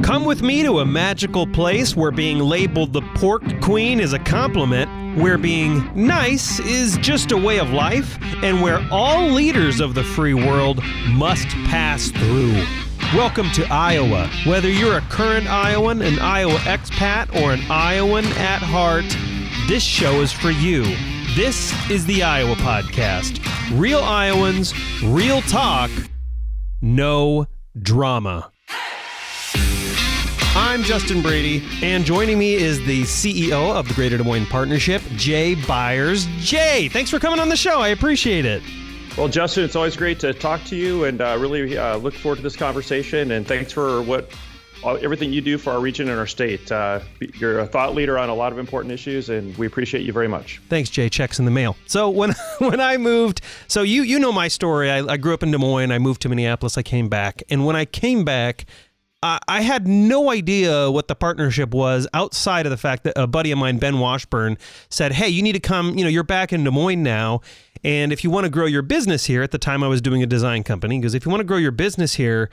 Come with me to a magical place where being labeled the Pork Queen is a compliment, where being nice is just a way of life, and where all leaders of the free world must pass through. Welcome to Iowa. Whether you're a current Iowan, an Iowa expat, or an Iowan at heart, this show is for you. This is the Iowa Podcast. Real Iowans, real talk, no drama. I'm Justin Brady, and joining me is the CEO of the Greater Des Moines Partnership, Jay Byers. Jay, thanks for coming on the show. I appreciate it. Well, Justin, it's always great to talk to you, and really look forward to this conversation. And thanks for everything you do for our region and our state. You're a thought leader on a lot of important issues, and we appreciate you very much. Thanks, Jay. Checks in the mail. So when I moved, so you know my story. I grew up in Des Moines. I moved to Minneapolis. I came back, and when I came back, I had no idea what the partnership was outside of the fact that a buddy of mine, Ben Washburn, said, hey, you need to come, you're back in Des Moines now. And if you want to grow your business here, at the time I was doing a design company, because if you want to grow your business here,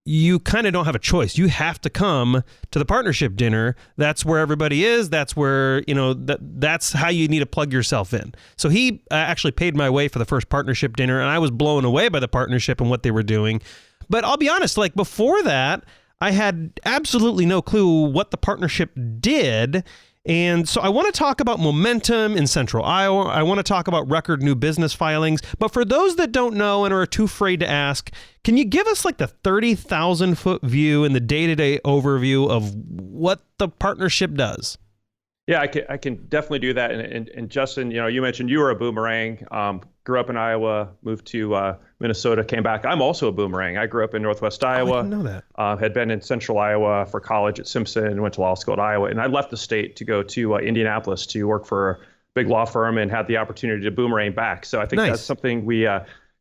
you kind of don't have a choice. You have to come to the partnership dinner. That's where everybody is. That's where, that's how you need to plug yourself in. So he actually paid my way for the first partnership dinner, and I was blown away by the partnership and what they were doing. But I'll be honest, before that, I had absolutely no clue what the partnership did. And so I want to talk about momentum in Central Iowa. I want to talk about record new business filings. But for those that don't know and are too afraid to ask, can you give us the 30,000 foot view and the day-to-day overview of what the partnership does? Yeah, I can definitely do that. And Justin, you mentioned you were a boomerang, grew up in Iowa, moved to Minnesota, came back. I'm also a boomerang. I grew up in Northwest Iowa. I didn't know that. Had been in Central Iowa for college at Simpson, went to law school at Iowa. And I left the state to go to Indianapolis to work for a big law firm and had the opportunity to boomerang back. So I think That's something we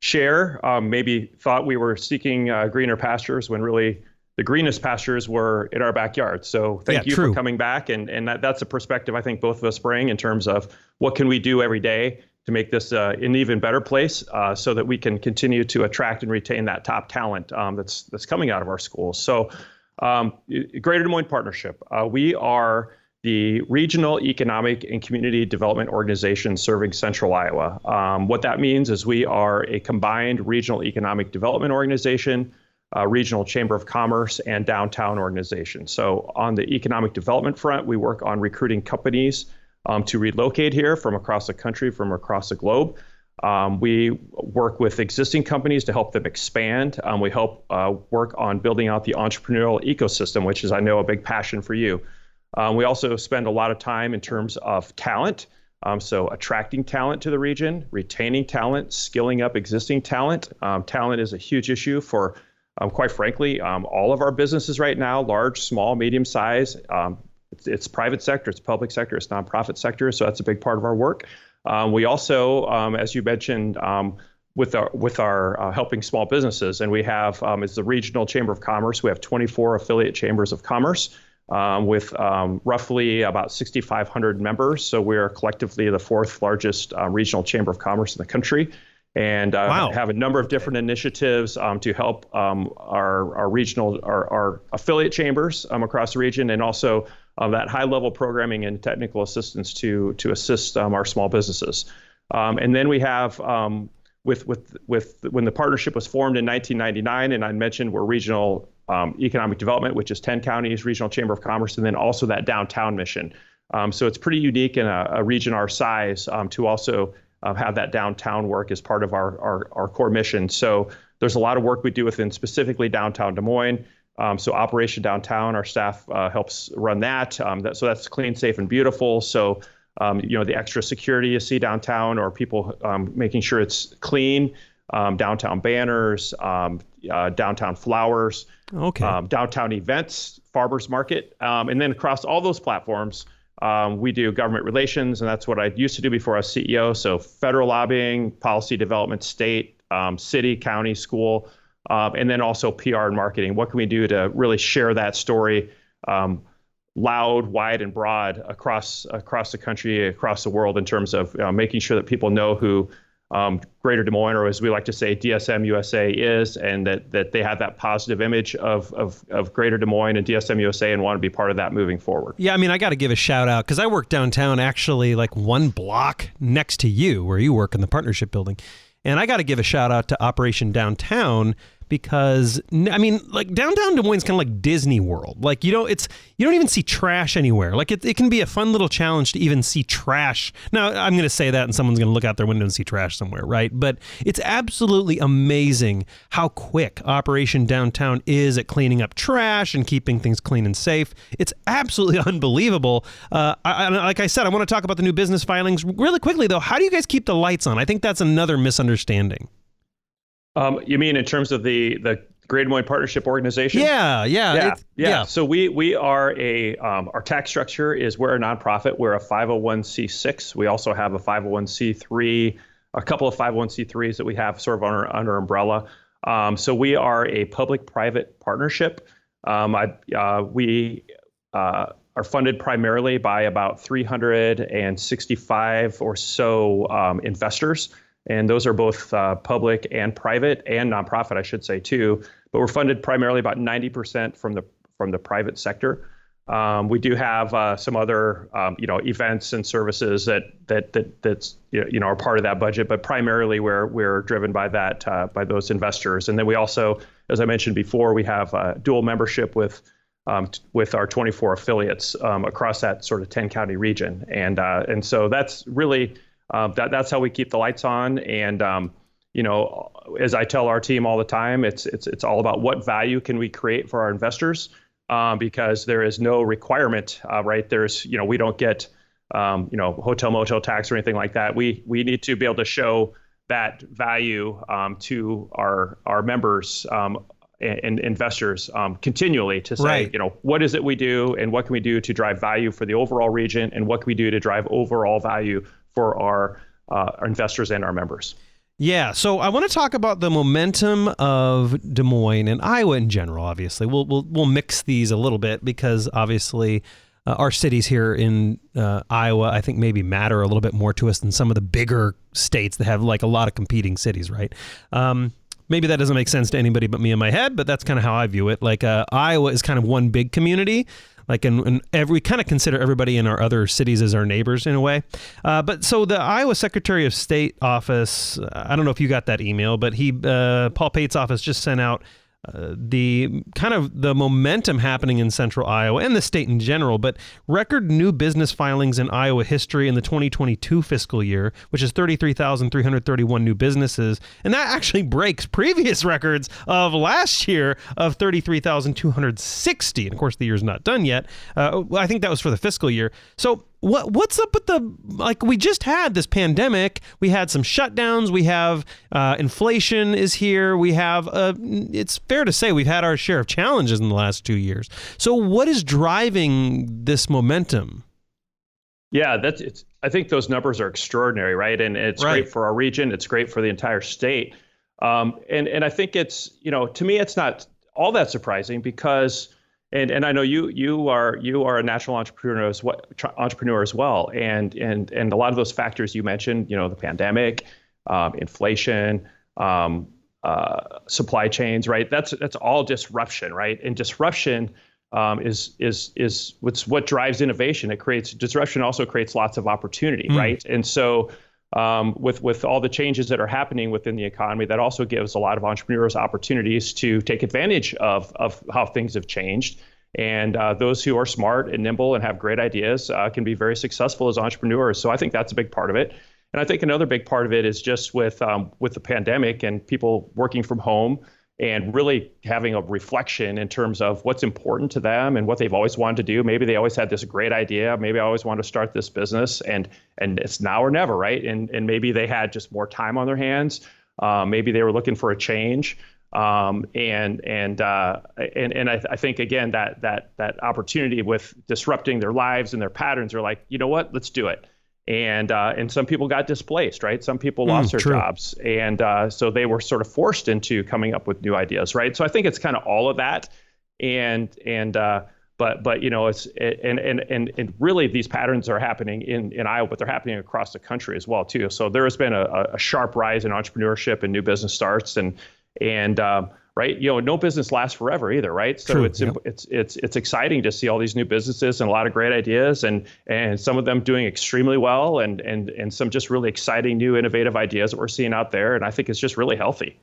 share. Maybe thought we were seeking greener pastures when really the greenest pastures were in our backyard. So thank you for coming back. And that's a perspective I think both of us bring in terms of what can we do every day to make this an even better place so that we can continue to attract and retain that top talent that's coming out of our schools. So Greater Des Moines Partnership, we are the regional economic and community development organization serving Central Iowa. What that means is we are a combined regional economic development organization, regional chamber of commerce, and downtown organization. So on the economic development front, we work on recruiting companies to relocate here from across the country, from across the globe. We work with existing companies to help them expand. We help work on building out the entrepreneurial ecosystem, which is, I know, a big passion for you. We also spend a lot of time in terms of talent. So attracting talent to the region, retaining talent, skilling up existing talent. Talent is a huge issue for quite frankly, all of our businesses right now, large, small, medium size, it's private sector, it's public sector, it's nonprofit sector. So that's a big part of our work. We also, as you mentioned, with our helping small businesses, and we have, as the regional chamber of commerce, we have 24 affiliate chambers of commerce with roughly about 6,500 members. So we're collectively the fourth largest regional chamber of commerce in the country. And have a number of different initiatives to help our regional, our affiliate chambers across the region, and also that high-level programming and technical assistance to assist our small businesses. And then we have, with when the partnership was formed in 1999, and I mentioned we're regional economic development, which is 10 counties, regional chamber of commerce, and then also that downtown mission. So it's pretty unique in a region our size to also have that downtown work as part of our core mission. So there's a lot of work we do within specifically downtown Des Moines. So Operation Downtown, our staff helps run that. So that's clean, safe, and beautiful. So, the extra security you see downtown, or people making sure it's clean, downtown banners, downtown flowers, downtown events, farmers market. And then across all those platforms, we do government relations, and that's what I used to do before I was CEO. So federal lobbying, policy development, state, city, county, school, and then also PR and marketing. What can we do to really share that story loud, wide, and broad across the country, across the world, in terms of making sure that people know who Greater Des Moines, or as we like to say, DSM USA is, and that they have that positive image of Greater Des Moines and DSM USA and want to be part of that moving forward. Yeah, I mean, I got to give a shout out because I work downtown, actually like one block next to you where you work in the partnership building. And I got to give a shout out to Operation Downtown because, I mean, like downtown Des Moines is kind of like Disney World. Like, you don't even see trash anywhere. Like it can be a fun little challenge to even see trash. Now, I'm going to say that and someone's going to look out their window and see trash somewhere, right? But it's absolutely amazing how quick Operation Downtown is at cleaning up trash and keeping things clean and safe. It's absolutely unbelievable. Like I said, I want to talk about the new business filings really quickly, though. How do you guys keep the lights on? I think that's another misunderstanding. You mean in terms of the Greater Des Moines Partnership organization? Yeah. So we are our tax structure is we're a nonprofit. We're a 501c6. We also have a 501c3, a couple of 501c3s that we have sort of under umbrella. So we are a public-private partnership. We are funded primarily by about 365 or so investors. And those are both public and private and nonprofit, I should say, too. But we're funded primarily about 90% from the private sector. We do have some other, events and services that's are part of that budget. But primarily, we're driven by that by those investors. And then we also, as I mentioned before, we have dual membership with our 24 affiliates across that sort of 10-county region. And so that's really. That's how we keep the lights on. And, as I tell our team all the time, it's all about what value can we create for our investors, because there is no requirement, right? We don't get, hotel motel tax or anything like that. We need to be able to show that value to our members and investors continually to say, right. What is it we do and what can we do to drive value for the overall region and what can we do to drive overall value for our investors and our members. Yeah, so I want to talk about the momentum of Des Moines and Iowa in general. Obviously, we'll mix these a little bit because obviously our cities here in Iowa, I think, maybe matter a little bit more to us than some of the bigger states that have like a lot of competing cities, right? Maybe that doesn't make sense to anybody but me in my head, but that's kind of how I view it. Like Iowa is kind of one big community. Like, and we kind of consider everybody in our other cities as our neighbors in a way. But so the Iowa Secretary of State office, I don't know if you got that email, but Paul Pate's office just sent out the kind of the momentum happening in central Iowa and the state in general, but record new business filings in Iowa history in the 2022 fiscal year, which is 33,331 new businesses. And that actually breaks previous records of last year of 33,260. And of course, the year's not done yet. I think that was for the fiscal year. So what's up with we just had this pandemic, we had some shutdowns, we have inflation is here, we have, it's fair to say we've had our share of challenges in the last 2 years. So what is driving this momentum? Yeah, I think those numbers are extraordinary, right? And it's right. Great for our region, it's great for the entire state. And I think it's, to me, it's not all that surprising because And I know you are a national entrepreneur as well, and a lot of those factors you mentioned, the pandemic, inflation, supply chains, right? That's all disruption, right? And disruption is what drives innovation. It creates disruption, also creates lots of opportunity, right? And so with all the changes that are happening within the economy, that also gives a lot of entrepreneurs opportunities to take advantage of how things have changed. And those who are smart and nimble and have great ideas can be very successful as entrepreneurs. So I think that's a big part of it. And I think another big part of it is just with the pandemic and people working from home and really having a reflection in terms of what's important to them and what they've always wanted to do. Maybe they always had this great idea. Maybe I always wanted to start this business, and it's now or never, right? And maybe they had just more time on their hands. Maybe they were looking for a change. I think again that opportunity with disrupting their lives and their patterns are like, you know what, let's do it. And some people got displaced, right? Some people lost their jobs. And so they were sort of forced into coming up with new ideas, right? So I think it's kind of all of that. And But and really these patterns are happening in Iowa, but they're happening across the country as well too. So there has been a sharp rise in entrepreneurship and new business starts, and right, no business lasts forever either, right? So it's exciting to see all these new businesses and a lot of great ideas, and some of them doing extremely well, and some just really exciting new innovative ideas that we're seeing out there, and I think it's just really healthy.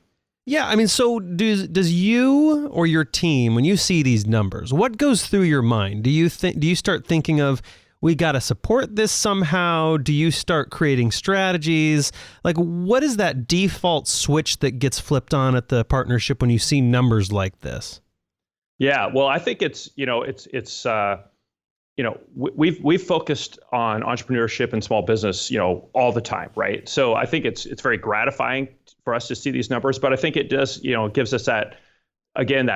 Yeah, I mean, so does you or your team, when you see these numbers, what goes through your mind? Do you start thinking of, we got to support this somehow? Do you start creating strategies? Like, what is that default switch that gets flipped on at the partnership when you see numbers like this? Yeah, well, I think we've focused on entrepreneurship and small business, all the time, right? So I think it's very gratifying for us to see these numbers, but I think it does, gives us that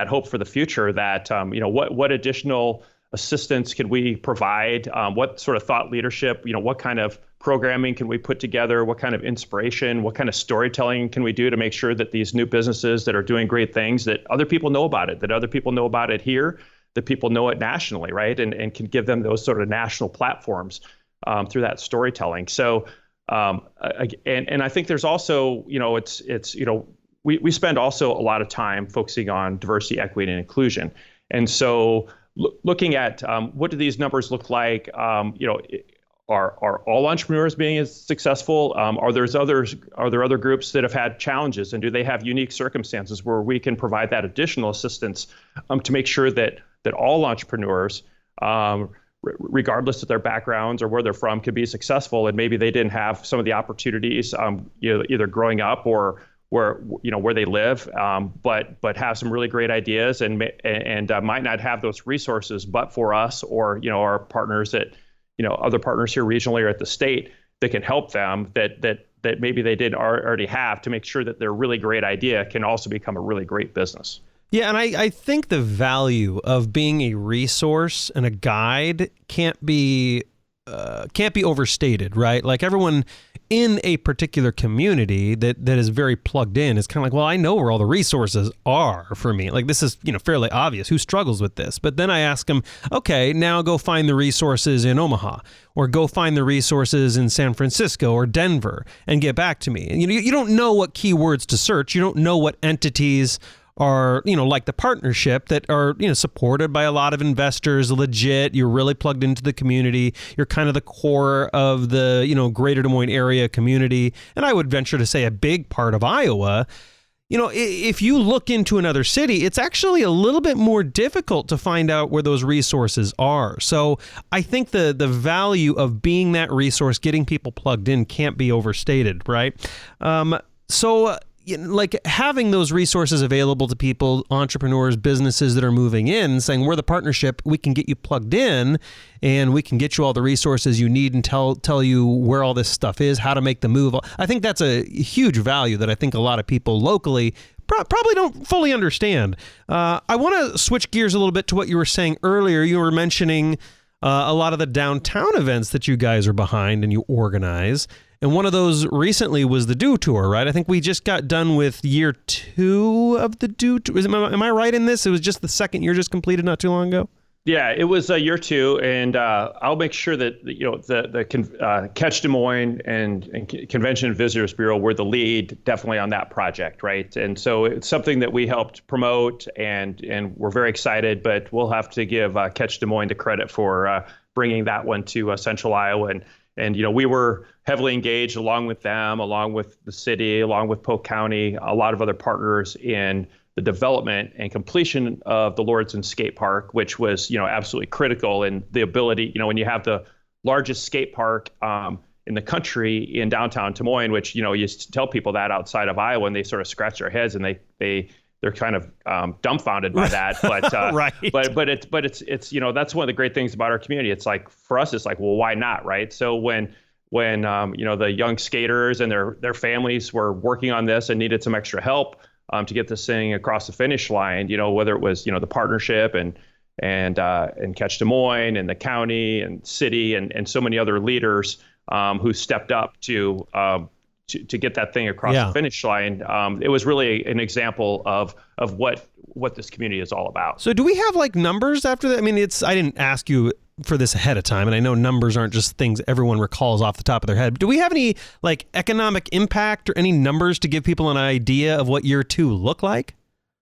hope for the future that, what additional assistance can we provide? What sort of thought leadership, what kind of programming can we put together? What kind of inspiration, what kind of storytelling can we do to make sure that these new businesses that are doing great things, that other people know about it, that other people know about it here, that people know it nationally, right? And can give them those sort of national platforms through that storytelling. So, and I think there's also, we spend also a lot of time focusing on diversity, equity, and inclusion. And so looking at what do these numbers look like, are all entrepreneurs being as successful? Are there other groups that have had challenges, and do they have unique circumstances where we can provide that additional assistance to make sure that all entrepreneurs, regardless of their backgrounds or where they're from, could be successful, and maybe they didn't have some of the opportunities, either growing up or where they live, but have some really great ideas and might not have those resources, but for us or our partners that other partners here regionally or at the state that can help them that maybe they didn't already have, to make sure that their really great idea can also become a really great business. Yeah, and I think the value of being a resource and a guide can't be overstated, right? Like, everyone in a particular community that is very plugged in is kind of like, well, I know where all the resources are for me. Like, this is, fairly obvious who struggles with this. But then I ask them, okay, now go find the resources in Omaha, or go find the resources in San Francisco or Denver, and get back to me. And you don't know what keywords to search. You don't know what entities are, like the partnership, that are, supported by a lot of investors, legit. You're really plugged into the community. You're kind of the core of the, Greater Des Moines area community. And I would venture to say a big part of Iowa. If you look into another city, it's actually a little bit more difficult to find out where those resources are. So I think the value of being that resource, getting people plugged in, can't be overstated, right? Like, having those resources available to people, entrepreneurs, businesses that are moving in, saying, we're the partnership, we can get you plugged in, and we can get you all the resources you need, and tell you where all this stuff is, how to make the move. I think that's a huge value that I think a lot of people locally probably don't fully understand. I want to switch gears a little bit to what you were saying earlier. You were mentioning a lot of the downtown events that you guys are behind and you organize. And one of those recently was the DO Tour, right? I think we just got done with year 2 of the DO Tour. Am I right in this? It was just the second year just completed not too long ago? Yeah, it was year 2, and I'll make sure that the Catch Des Moines and Convention and Visitors Bureau were the lead, definitely, on that project, right? And so it's something that we helped promote, and we're very excited. But we'll have to give Catch Des Moines the credit for bringing that one to Central Iowa, and we were heavily engaged along with them, along with the city, along with Polk County, a lot of other partners in the development and completion of the Lordson Skate Park, which was, absolutely critical in the ability, when you have the largest skate park in the country in downtown Des Moines, which, you tell people that outside of Iowa, and they sort of scratch their heads, and they're kind of dumbfounded by that. But right. but it's that's one of the great things about our community. It's like, for us, it's like, well, why not, right? So when the young skaters and their families were working on this and needed some extra help to get this thing across the finish line, whether it was the partnership and Catch Des Moines and the county and city and so many other leaders who stepped up to get that thing across the finish line. It was really an example of what what this community is all about. So do we have like numbers after that? I mean, I didn't ask you for this ahead of time, and I know numbers aren't just things everyone recalls off the top of their head. Do we have any like economic impact or any numbers to give people an idea of what year 2 look like?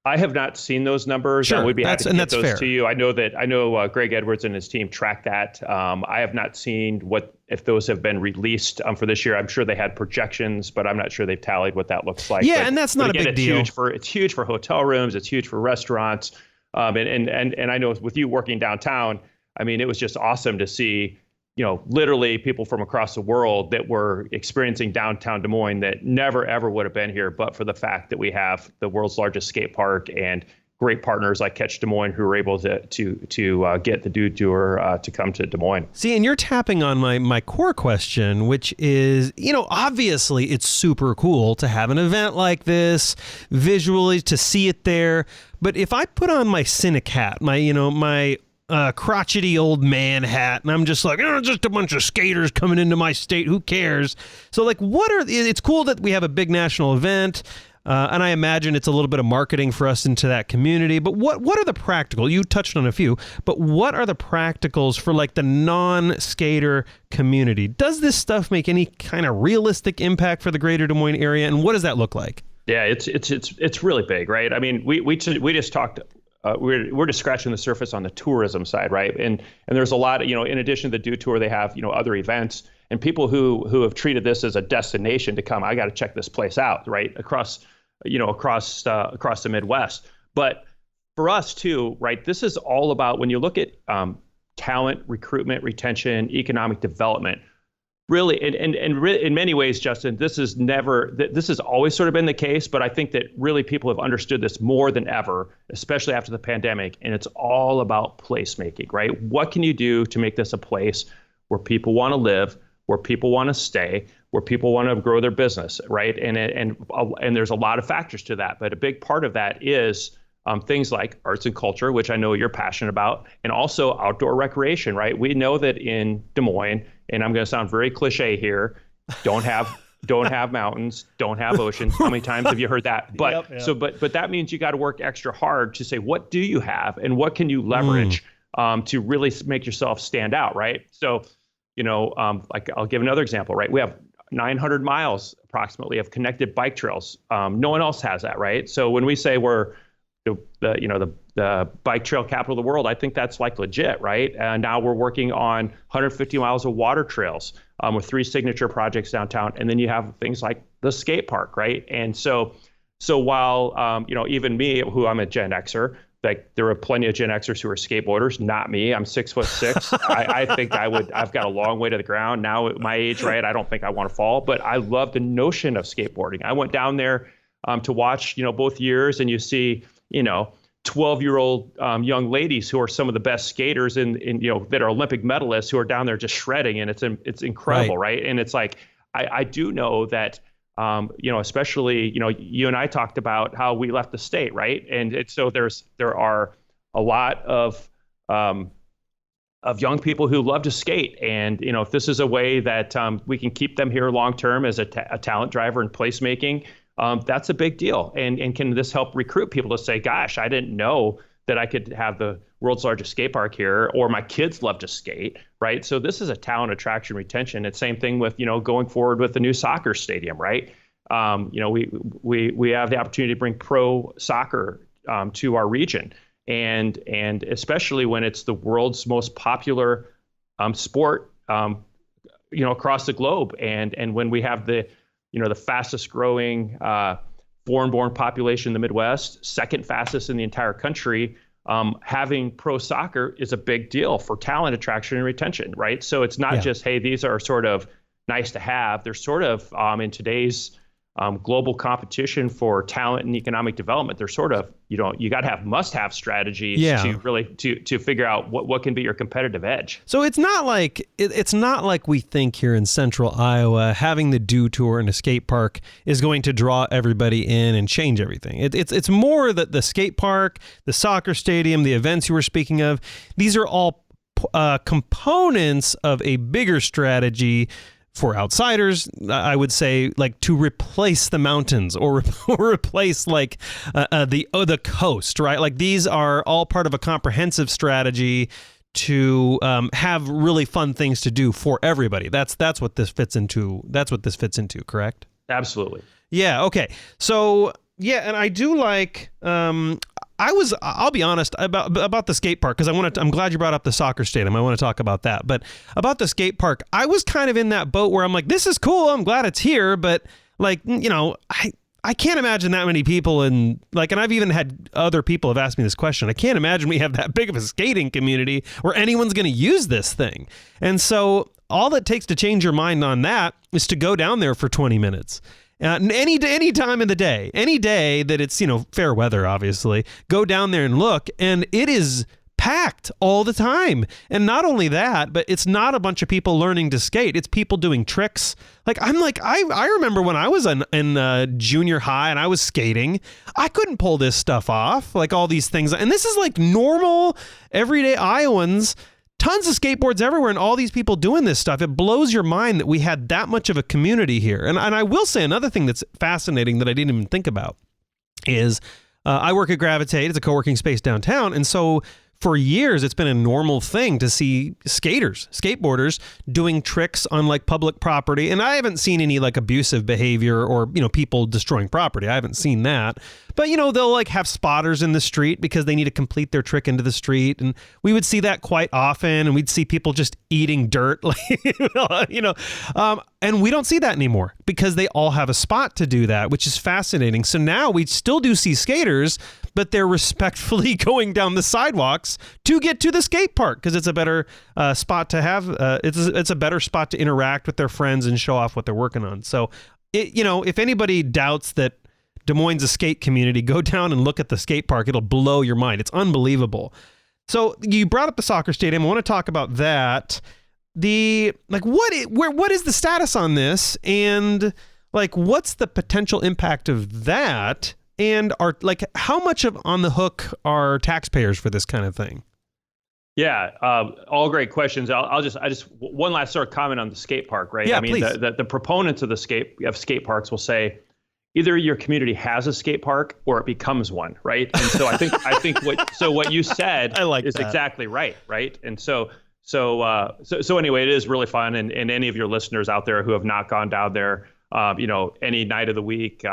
I have not seen those numbers. Sure, I would be happy to get those fair. to you. I know Greg Edwards and his team track that. I have not seen if those have been released for this year. I'm sure they had projections, but I'm not sure they've tallied what that looks like. Yeah, and that's not again, a big deal. It's huge for hotel rooms. It's huge for restaurants. And I know with you working downtown, I mean, it was just awesome to see, literally people from across the world that were experiencing downtown Des Moines that never, ever would have been here, but for the fact that we have the world's largest skate park and great partners like Catch Des Moines who were able to get the Dude Tour to come to Des Moines. See, and you're tapping on my core question, which is, obviously it's super cool to have an event like this, visually to see it there. But if I put on my cynic hat, my crotchety old man hat, and I'm just like, just a bunch of skaters coming into my state, who cares? So like, it's cool that we have a big national event, and I imagine it's a little bit of marketing for us into that community, but what are the practical, you touched on a few, but what are the practicals for like the non-skater community? Does this stuff make any kind of realistic impact for the greater Des Moines area, and what does that look like? Yeah, it's really big, right? I mean, we just talked. We're just scratching the surface on the tourism side, right? And there's a lot, in addition to the Dude Tour, they have, other events and people who have treated this as a destination to come. I got to check this place out, right? Across the Midwest. But for us too, right? This is all about when you look at talent, recruitment, retention, economic development. Really, and in many ways, Justin, this has always sort of been the case, but I think that really people have understood this more than ever, especially after the pandemic, and it's all about placemaking, right? What can you do to make this a place where people want to live, where people want to stay, where people want to grow their business, right? And there's a lot of factors to that, but a big part of that is things like arts and culture, which I know you're passionate about, and also outdoor recreation, right? We know that in Des Moines, and I'm going to sound very cliche here, don't have mountains, don't have oceans. How many times have you heard that? But yep. But that means you got to work extra hard to say, what do you have and what can you leverage to really make yourself stand out, right? So, like I'll give another example, right? We have 900 miles approximately of connected bike trails. No one else has that, right? So when we say we're the bike trail capital of the world, I think that's like legit, right? And now we're working on 150 miles of water trails with 3 signature projects downtown. And then you have things like the skate park, right? And so while, even me, who I'm a Gen Xer, like there are plenty of Gen Xers who are skateboarders, not me. I'm 6'6". I think I've got a long way to the ground now at my age, right? I don't think I want to fall, but I love the notion of skateboarding. I went down there to watch, both years, and you see, 12-year-old young ladies who are some of the best skaters in that are Olympic medalists who are down there just shredding, and it's incredible, right? And it's like I do know that especially you and I talked about how we left the state, right? And so there are a lot of young people who love to skate, and if this is a way that we can keep them here long term as a talent driver and placemaking. That's a big deal. And can this help recruit people to say, gosh, I didn't know that I could have the world's largest skate park here, or my kids love to skate, right? So this is a talent attraction retention. It's same thing with, going forward with the new soccer stadium, right? We have the opportunity to bring pro soccer to our region. And especially when it's the world's most popular sport, across the globe. And when we have the fastest growing foreign-born population in the Midwest, second fastest in the entire country, having pro soccer is a big deal for talent attraction and retention, right? So it's not just, hey, these are sort of nice to have. They're sort of, in today's global competition for talent and economic development, they're sort of, you got to have must-have strategies to really to figure out what can be your competitive edge. So it's not like we think here in Central Iowa, having the Dude Tour and a skate park is going to draw everybody in and change everything. It's more that the skate park, the soccer stadium, the events you were speaking of, these are all components of a bigger strategy for outsiders, I would say like to replace the mountains or replace like the coast, right? Like these are all part of a comprehensive strategy to have really fun things to do for everybody. That's what this fits into. That's what this fits into, correct? Absolutely. Yeah. Okay. So yeah, and I do like. I'll be honest about the skate park, because I'm glad you brought up the soccer stadium. I want to talk about that. But about the skate park, I was kind of in that boat where I'm like, this is cool. I'm glad it's here. But like, I can't imagine that many people and I've even had other people have asked me this question. I can't imagine we have that big of a skating community where anyone's going to use this thing. And so all it takes to change your mind on that is to go down there for 20 minutes. Any time of the day, any day that it's, fair weather, obviously, go down there and look, and it is packed all the time. And not only that, but it's not a bunch of people learning to skate. It's people doing tricks. I remember when I was in junior high and I was skating, I couldn't pull this stuff off, like all these things. And this is like normal, everyday Iowans. Tons of skateboards everywhere and all these people doing this stuff. It blows your mind that we had that much of a community here. And I will say another thing that's fascinating that I didn't even think about is I work at Gravitate. It's a co-working space downtown. And so for years, it's been a normal thing to see skateboarders doing tricks on like public property. And I haven't seen any like abusive behavior or, people destroying property. I haven't seen that. But, they'll like have spotters in the street because they need to complete their trick into the street. And we would see that quite often. And we'd see people just eating dirt, and we don't see that anymore because they all have a spot to do that, which is fascinating. So now we still do see skaters, but they're respectfully going down the sidewalks to get to the skate park because it's a better spot to have. It's a better spot to interact with their friends and show off what they're working on. So, if anybody doubts that Des Moines is a skate community, go down and look at the skate park. It'll blow your mind. It's unbelievable. So you brought up the soccer stadium. I want to talk about that. What is the status on this, and like what's the potential impact of that? And how much on the hook are taxpayers for this kind of thing? Yeah, all great questions. I just one last sort of comment on the skate park, right? Yeah, I mean, please. The proponents of skate parks will say either your community has a skate park or it becomes one, right? And so I think what you said is that. Exactly right? And so anyway, it is really fun, and any of your listeners out there who have not gone down there, any night of the week,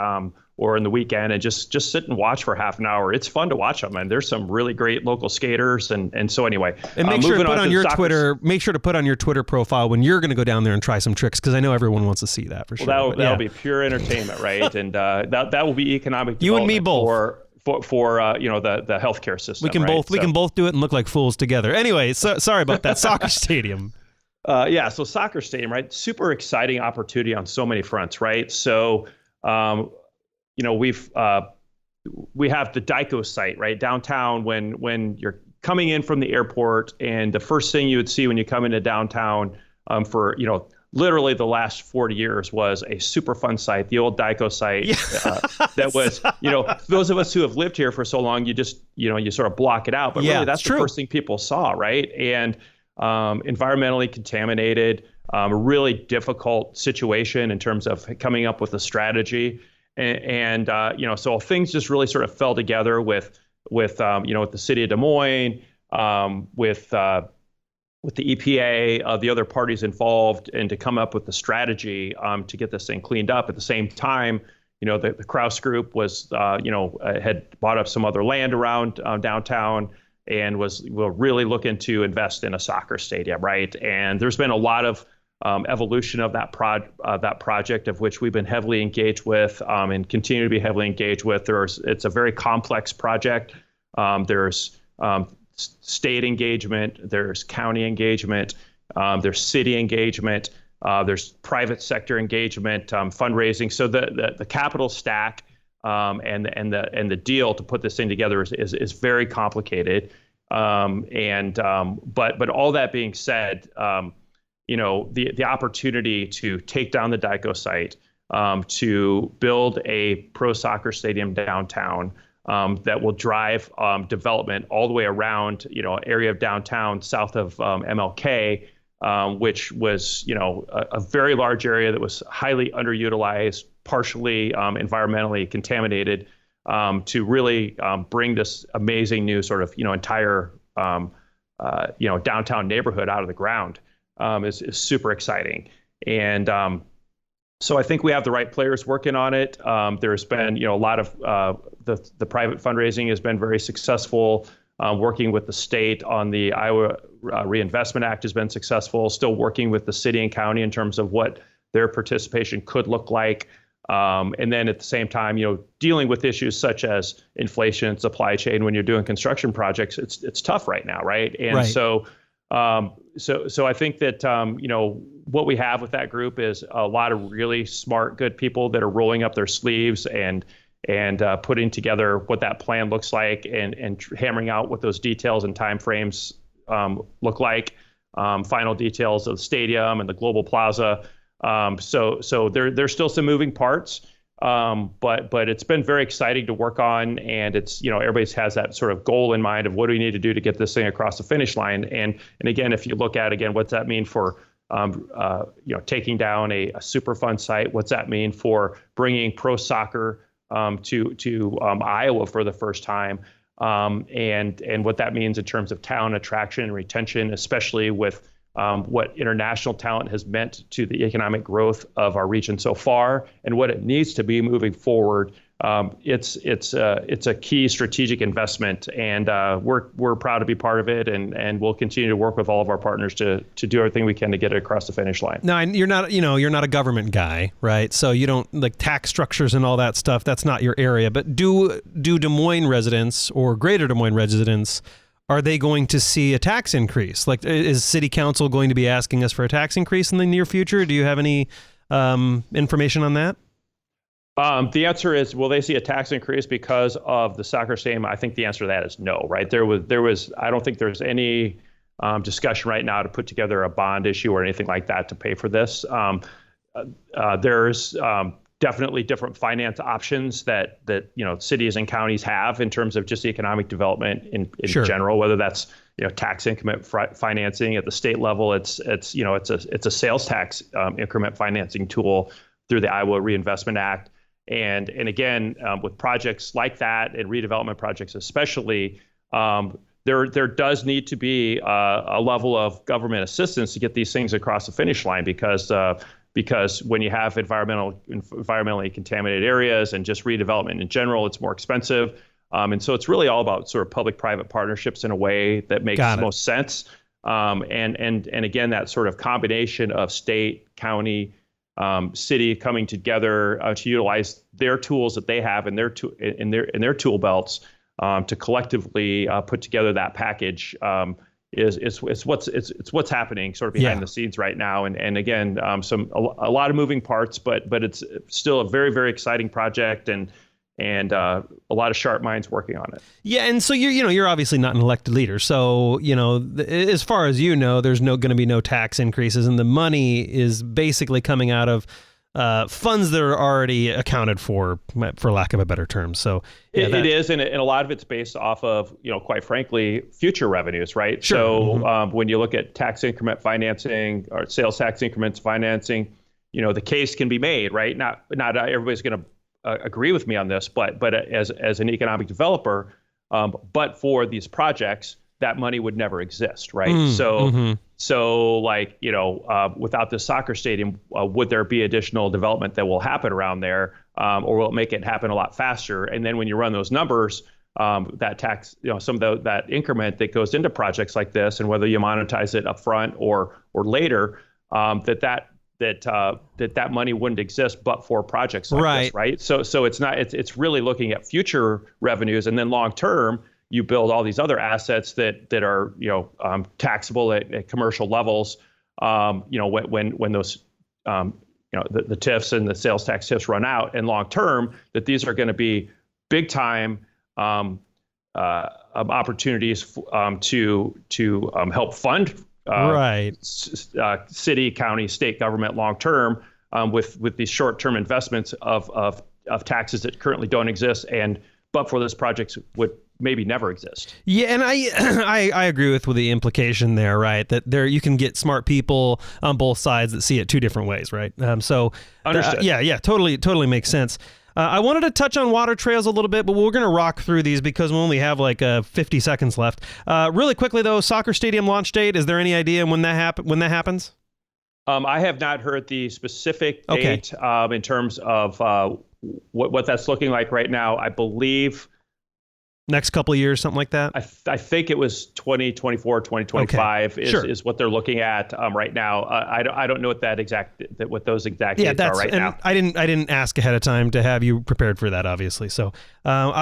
or in the weekend and just sit and watch for half an hour. It's fun to watch them, and there's some really great local skaters. And so anyway, and make sure to put on your Twitter. Make sure to put on your Twitter profile when you're going to go down there and try some tricks, because I know everyone wants to see that for sure. Well, that'll be pure entertainment, right? And that will be economic development. You and me both. For the healthcare system. We can both do it and look like fools together. Anyway, sorry about that. Soccer stadium. So soccer stadium, right? Super exciting opportunity on so many fronts, right? So. We have the DICO site, right? Downtown when you're coming in from the airport, and the first thing you would see when you come into downtown for, literally the last 40 years was a super fun site, the old DICO site. That was, those of us who have lived here for so long, you just, you sort of block it out. But really, that's the first thing people saw, right? And environmentally contaminated, a really difficult situation in terms of coming up with a strategy. And so things just really sort of fell together with the city of Des Moines, with the EPA, the other parties involved, and to come up with the strategy to get this thing cleaned up. At the same time, the Krause Group was, had bought up some other land around downtown and will really looking to invest in a soccer stadium, right? And there's been a lot of evolution of that project, of which we've been heavily engaged with and continue to be heavily engaged with. It's a very complex project. There's state engagement, there's county engagement, there's city engagement, there's private sector engagement, fundraising. So the capital stack and the deal to put this thing together is very complicated. But all that being said, the opportunity to take down the DICO site, to build a pro soccer stadium downtown that will drive development all the way around, area of downtown south of MLK, which was, a very large area that was highly underutilized, partially environmentally contaminated, to really bring this amazing new sort of, entire, downtown neighborhood out of the ground is super exciting. And so I think we have the right players working on it. There's been, a lot of the private fundraising has been very successful. Working with the state on the Iowa Reinvestment Act has been successful. Still working with the city and county in terms of what their participation could look like. And then at the same time, dealing with issues such as inflation, supply chain. When you're doing construction projects, it's tough right now, right? And right. So I think that what we have with that group is a lot of really smart, good people that are rolling up their sleeves and putting together what that plan looks like and hammering out what those details and timeframes look like. Final details of the stadium and the Global Plaza. So there's still some moving parts, but it's been very exciting to work on, and it's, everybody has that sort of goal in mind of what do we need to do to get this thing across the finish line. And again, if you look at, again, what's that mean for, taking down a Superfund site? What's that mean for bringing pro soccer to Iowa for the first time, and what that means in terms of town attraction and retention, especially with what international talent has meant to the economic growth of our region so far, and what it needs to be moving forward. It's a key strategic investment, and we're proud to be part of it, and we'll continue to work with all of our partners to do everything we can to get it across the finish line. Now, you're not a government guy, right? So you don't like tax structures and all that stuff. That's not your area. But do Des Moines residents or Greater Des Moines residents, are they going to see a tax increase? Like, is City Council going to be asking us for a tax increase in the near future? Do you have any information on that? The answer is, will they see a tax increase because of the soccer stadium? I think the answer to that is no, right? There was. I don't think there's any discussion right now to put together a bond issue or anything like that to pay for this. There's definitely different finance options that cities and counties have in terms of just economic development in Sure. general, whether that's tax increment financing at the state level. It's a sales tax increment financing tool through the Iowa Reinvestment Act. And again, with projects like that and redevelopment projects especially, there does need to be a level of government assistance to get these things across the finish line, because when you have environmentally contaminated areas and just redevelopment in general, it's more expensive. And so it's really all about sort of public-private partnerships in a way that makes the most sense. And again, that sort of combination of state, county, city coming together to utilize their tools that they have in their tool belts to collectively put together that package is what's happening sort of behind the scenes right now. And again, a lot of moving parts, but it's still a very, very exciting project, and a lot of sharp minds working on it. Yeah, and so you're obviously not an elected leader, so as far as there's going to be no tax increases, and the money is basically coming out of funds that are already accounted for lack of a better term. So it is, and a lot of it's based off of quite frankly future revenues, right? Sure. So when you look at tax increment financing or sales tax increments financing, the case can be made, right? Not everybody's going to agree with me on this, but as an economic developer, but for these projects, that money would never exist, right? So like, without the soccer stadium, would there be additional development that will happen around there, or will it make it happen a lot faster? And then when you run those numbers, that tax, some of that increment that goes into projects like this, and whether you monetize it up front or later, that money wouldn't exist but for projects like this, right? So it's really looking at future revenues, and then long term you build all these other assets that are taxable at commercial levels. When those the TIFs and the sales tax TIFs run out, and long term that these are going to be big time opportunities to help fund. City, county, state government long term with these short term investments of taxes that currently don't exist, but for those projects would maybe never exist. Yeah, and I agree with the implication there, right? That there you can get smart people on both sides that see it two different ways, right? Understood. Totally makes sense. I wanted to touch on water trails a little bit, but we're going to rock through these because we only have like 50 seconds left. Really quickly though, soccer stadium launch date. Is there any idea when that happens? I have not heard the specific date in terms of what that's looking like right now. I believe next couple of years, something like that? I think it was 2024, 2025 is what they're looking at right now. I don't know what those exact dates are right now. I didn't ask ahead of time to have you prepared for that, obviously. So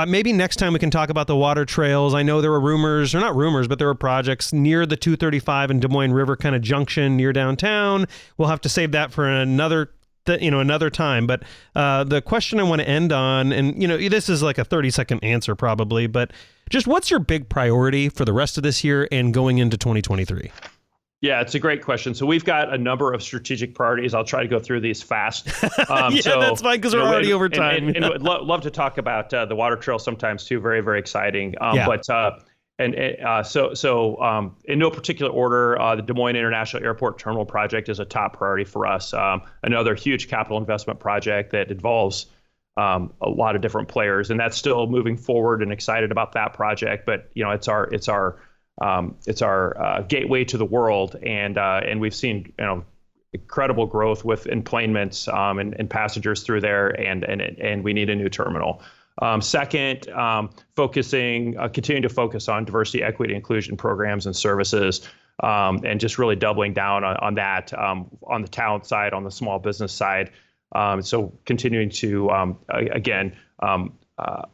maybe next time we can talk about the water trails. I know there were rumors, or not rumors, but there were projects near the 235 and Des Moines River kind of junction near downtown. We'll have to save that for another time. But the question I want to end on, and this is like a 30-second answer probably, but just what's your big priority for the rest of this year and going into 2023? Yeah, it's a great question. So we've got a number of strategic priorities. I'll try to go through these fast. That's fine because we're already over time. And would love to talk about the water trail sometimes too. Very, very exciting. So in no particular order, the Des Moines International Airport Terminal project is a top priority for us. Another huge capital investment project that involves a lot of different players, and that's still moving forward, and excited about that project. But it's our gateway to the world, and we've seen incredible growth with enplanements and passengers through there, and we need a new terminal. Second, continuing to focus on diversity, equity, inclusion programs and services, and just really doubling down on that on the talent side, on the small business side. So continuing to,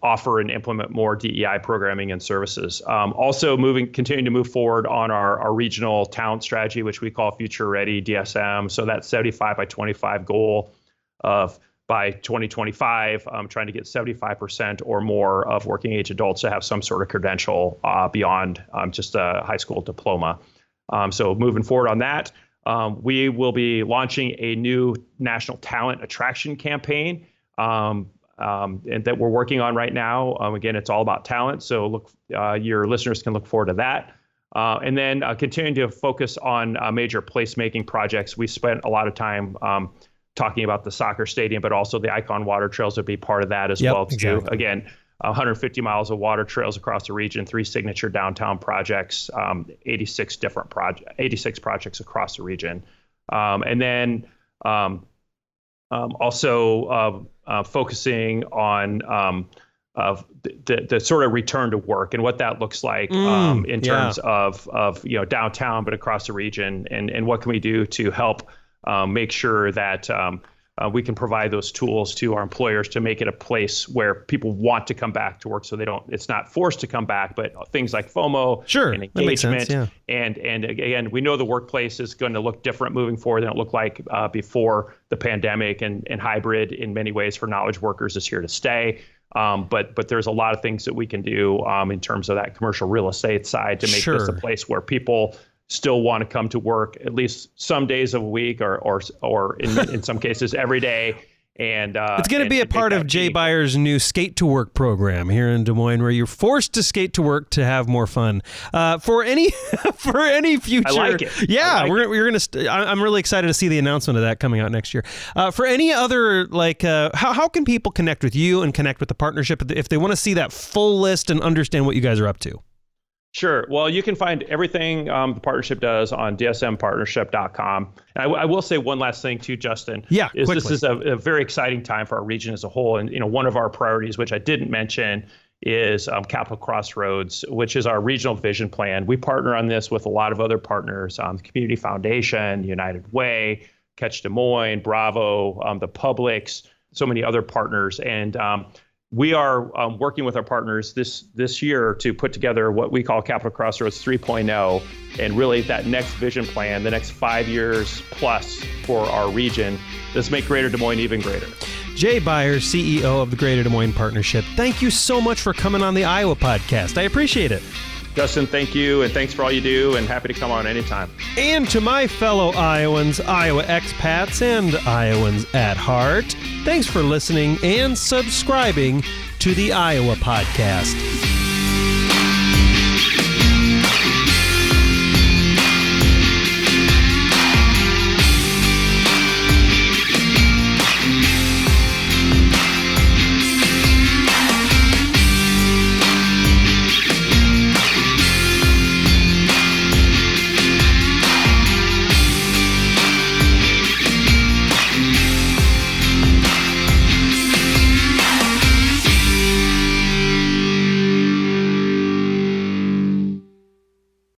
offer and implement more DEI programming and services. Also continuing to move forward on our regional talent strategy, which we call Future Ready DSM. So that 75 by 25 goal of by 2025, trying to get 75% or more of working age adults to have some sort of credential beyond just a high school diploma. So moving forward on that, we will be launching a new national talent attraction campaign and that we're working on right now. Again, it's all about talent. So your listeners can look forward to that. And then continuing to focus on major placemaking projects. We spent a lot of time talking about the soccer stadium, but also the Icon water trails would be part of that as well too. Exactly. Again, 150 miles of water trails across the region, 3 signature downtown projects, 86 projects across the region. And then also focusing on the sort of return to work and what that looks like in terms of downtown, but across the region, and what can we do to help make sure that we can provide those tools to our employers to make it a place where people want to come back to work, so it's not forced to come back, but things like FOMO and engagement. Sense, and again, we know the workplace is going to look different moving forward than it looked like before the pandemic, and hybrid in many ways for knowledge workers is here to stay. But there's a lot of things that we can do in terms of that commercial real estate side to make this a place where people still want to come to work at least some days of a week or in some cases every day. And it's going to be a part of Jay Byers' new Skate to Work program here in Des Moines, where you're forced to skate to work to have more fun. For any future, I like it. Yeah, I'm really excited to see the announcement of that coming out next year. For any other how can people connect with you and connect with the partnership if they want to see that full list and understand what you guys are up to? Sure. Well, you can find everything the partnership does on dsmpartnership.com. And I will say one last thing too, Justin. Yeah, quickly. This is a very exciting time for our region as a whole. And one of our priorities, which I didn't mention, is Capital Crossroads, which is our regional vision plan. We partner on this with a lot of other partners, the Community Foundation, United Way, Catch Des Moines, Bravo, the Publix, so many other partners. And we are working with our partners this year to put together what we call Capital Crossroads 3.0, and really that next vision plan, the next 5 years plus for our region. Let's make Greater Des Moines even greater. Jay Byers, CEO of the Greater Des Moines Partnership. Thank you so much for coming on the Iowa podcast. I appreciate it. Justin, thank you, and thanks for all you do, and happy to come on anytime. And to my fellow Iowans, Iowa expats, and Iowans at heart, thanks for listening and subscribing to the Iowa Podcast.